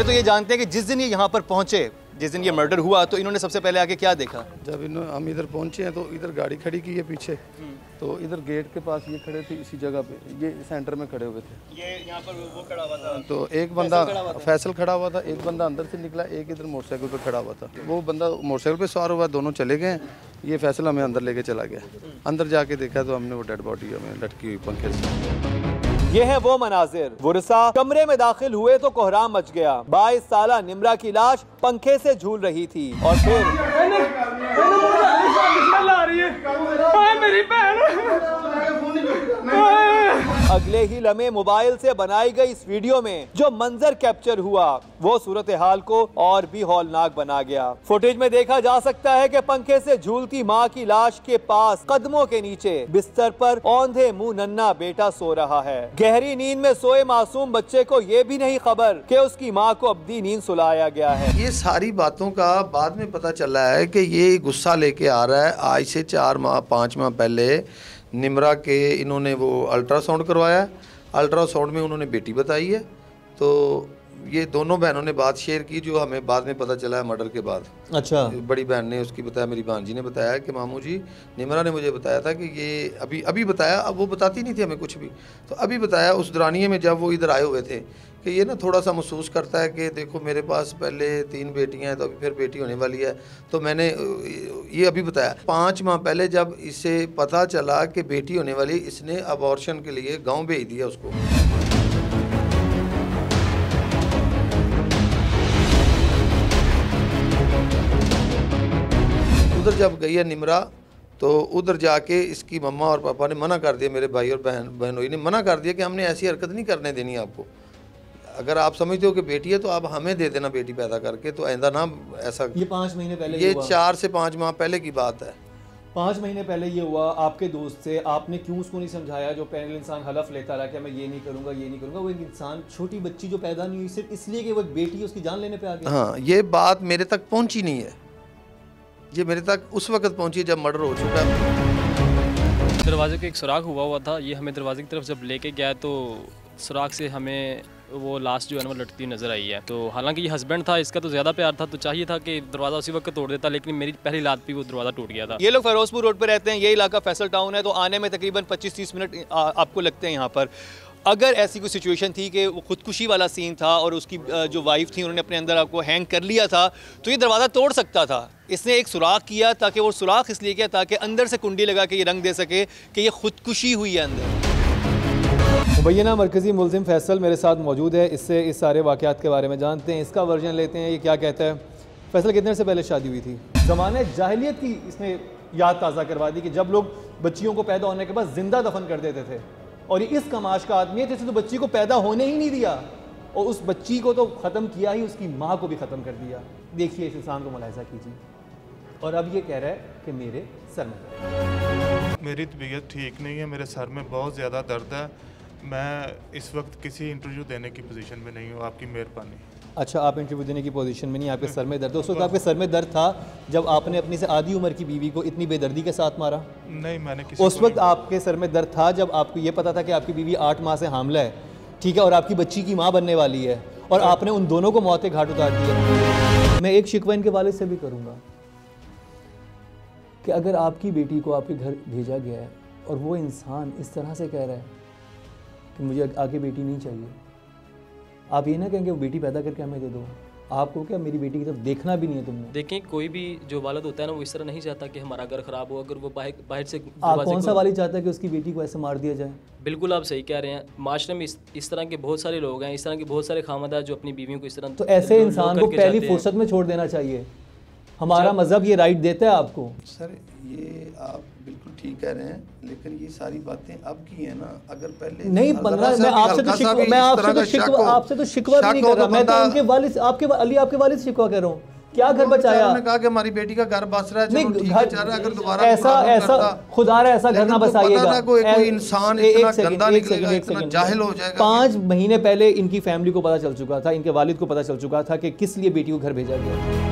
पहले तो ये जानते हैं कि जिस दिन ये यहाँ पर पहुँचे, जिस दिन ये मर्डर हुआ, तो इन्होंने सबसे पहले आके क्या देखा? जब हम इधर पहुंचे हैं तो इधर गाड़ी खड़ी की है पीछे, तो इधर गेट के पास ये खड़े थे, इसी जगह पे ये सेंटर में खड़े हुए थे। ये यहाँ पर वो खड़ा हुआ था, तो एक बंदा फैसल खड़ा हुआ था, एक बंदा अंदर से निकला, एक इधर मोटरसाइकिल पे खड़ा हुआ था। वो बंदा मोटरसाइकिल पे सवार हुआ, दोनों चले गए। ये फैसल हमें अंदर लेके चला गया। अंदर जाके देखा तो हमने वो डेड बॉडी हमें लटकी हुई पंखे से। ये है वो मनाजिर। गुरसा कमरे में दाखिल हुए तो कोहराम मच गया। 22 साला निम्रा की लाश पंखे से झूल रही थी और फिर अगले ही लम्हे मोबाइल से बनाई गई इस वीडियो में जो मंजर कैप्चर हुआ वो सूरत हाल को और भी हौलनाक बना गया। फुटेज में देखा जा सकता है कि पंखे से झूलती मां की लाश के पास कदमों के नीचे बिस्तर पर औंधे मुंह नन्हा बेटा सो रहा है। गहरी नींद में सोए मासूम बच्चे को ये भी नहीं खबर कि उसकी मां को अब्दी नींद सुलाया गया है। ये सारी बातों का बाद में पता चला है कि ये गुस्सा लेके आ रहा है। आज से 4 माह 5 माह पहले निम्रा के इन्होंने वो अल्ट्रासाउंड करवाया। अल्ट्रासाउंड में उन्होंने बेटी बताई है। तो ये दोनों बहनों ने बात शेयर की जो हमें बाद में पता चला है मर्डर के बाद। अच्छा, बड़ी बहन ने उसकी बताया, मेरी भांजी ने बताया कि मामू जी निम्रा ने मुझे बताया था कि ये अभी बताया। अब वो बताती नहीं थी हमें कुछ भी, तो अभी बताया उस दौरानिए में जब वो इधर आए हुए थे कि ये ना थोड़ा सा महसूस करता है कि देखो मेरे पास पहले 3 बेटियां हैं तो अभी फिर बेटी होने वाली है। तो मैंने ये अभी बताया 5 माह पहले जब इसे पता चला कि बेटी होने वाली, इसने अबॉर्शन के लिए गाँव भेज दिया उसको। उधर जब गई है निम्रा तो उधर जाके इसकी मम्मा और पापा ने मना कर दिया, मेरे भाई और बहनोई ने मना कर दिया कि हमने ऐसी हरकत नहीं करने देनी आपको। अगर आप समझते हो कि बेटी है तो आप हमें दे देना बेटी पैदा करके, तो आइंदा ना ऐसा। ये 5 महीने पहले ये 4 से 5 माह पहले की बात है। 5 महीने पहले ये हुआ। आपके दोस्त से आपने क्यों उसको नहीं समझाया? जो पहले इंसान हलफ लेता रहा कि मैं ये नहीं करूंगा, ये नहीं करूंगा, वो एक इंसान छोटी बच्ची जो पैदा नहीं हुई सिर्फ इसलिए कि वो एक बेटी उसकी जान लेने पे आ गई। हाँ, ये बात मेरे तक पहुंची नहीं है। ये मेरे तक उस वक्त पहुंची जब मर्डर हो चुका है। दरवाजे के एक सुराख हुआ था। ये हमें दरवाजे की तरफ जब लेके गया तो सुराख से हमें वो लाश जो है ना वो लटकती नज़र आई है। तो हालांकि ये हस्बैंड था, इसका तो ज़्यादा प्यार था, तो चाहिए था कि दरवाज़ा उसी वक्त तोड़ देता, लेकिन मेरी पहली लात पे वो दरवाज़ा टूट गया था। ये लोग फिरोजपुर रोड पर रहते हैं। ये इलाका फैसल टाउन है, तो आने में तकरीबन 25-30 मिनट आपको लगते हैं यहाँ पर। अगर ऐसी कोई सिचुएशन थी कि वो खुदकुशी वाला सीन था और उसकी जो वाइफ थी उन्होंने अपने अंदर आपको हैंग कर लिया था, तो ये दरवाज़ा तोड़ सकता था। इसने एक सुराख किया, ताकि वो सुराख इसलिए किया ताकि अंदर से कुंडी लगा के ये रंग दे सके कि ये खुदकुशी हुई है अंदर। मुबैना मरकज़ी मुलजिम फैसल मेरे साथ मौजूद है। इससे इस सारे वाक़यात के बारे में जानते हैं, इसका वर्जन लेते हैं। ये क्या कहता है? फैसल, कितने से पहले शादी हुई थी? ज़माने जाहिलियत की इसने याद ताज़ा करवा दी कि जब लोग बच्चियों को पैदा होने के बाद ज़िंदा दफन कर देते थे, और ये इस कमाश का आदमी है जिसने तो बच्ची को पैदा होने ही नहीं दिया, और उस बच्ची को तो ख़त्म किया ही, उसकी माँ को भी ख़त्म कर दिया। देखिए इस इंसान को मुलाहिज़ा कीजिए। और अब ये कह रहा है कि मेरे सर में, मेरी तबीयत ठीक नहीं है, मेरे सर में बहुत ज़्यादा दर्द है। मैं इस वक्त किसी इंटरव्यू देने की पोजीशन में नहीं हूँ, आपकी मेहरबानी। अच्छा, आप इंटरव्यू देने की पोजीशन में नहीं, आपके सर में दर्द? उस वक्त आपके सर में दर्द था जब आपने अपनी से आधी उम्र की बीवी को इतनी बेदर्दी के साथ मारा? नहीं, मैंने किसी उस वक्त आपके सर में दर्द था जब आपको ये पता था कि आपकी बीवी 8 माह से हामला है, ठीक है, और आपकी बच्ची की माँ बनने वाली है, और आपने उन दोनों को मौत के घाट उतार दिया। मैं एक शिकवा इनके वालिद से भी करूँगा कि अगर आपकी बेटी को आपके घर भेजा गया है और वो इंसान इस तरह से कह रहा है कि मुझे आगे बेटी नहीं चाहिए, आप ये ना कहेंगे वो बेटी पैदा करके हमें दे दो। आपको क्या मेरी बेटी की तरफ देखना भी नहीं है तुमने? देखें, कोई भी जो वालिद होता है ना वो इस तरह नहीं चाहता कि हमारा घर ख़राब हो। अगर वो बाहर से कौन सा वालिद चाहता है कि उसकी बेटी को ऐसे मार दिया जाए? बिल्कुल आप सही कह रहे हैं। माशरे में इस तरह के बहुत सारे लोग हैं, इस तरह के बहुत सारे खामद हैं जो अपनी बीवियों को इस तरह, तो ऐसे इंसान को पहली फुर्सत में छोड़ देना चाहिए। हमारा मजहब ये राइट देता है आपको। सर, ये आप बिल्कुल ठीक कह रहे हैं, लेकिन ये सारी बातें अब की है ना। अगर पहले नहीं 15 मैं आपसे तो शिकवा भी नहीं कर रहा। मैं तो उनके वालिद, आपके वालिद से शिकवा कर रहा हूँ। क्या घर बचाया? उन्होंने कहा कि हमारी बेटी का घर बस रहा है, चलो ठीक है, चल रहा है। अगर दोबारा ऐसा खुदा रहा ऐसा घर ना बसाइएगा। कोई इंसान इतना गंदा निकलेगा, इतना जाहिल हो जाएगा। 5 महीने पहले इनकी फैमिली को पता चल चुका था, इनके वालिद को पता चल चुका था कि किस लिए बेटी को घर भेजा गया।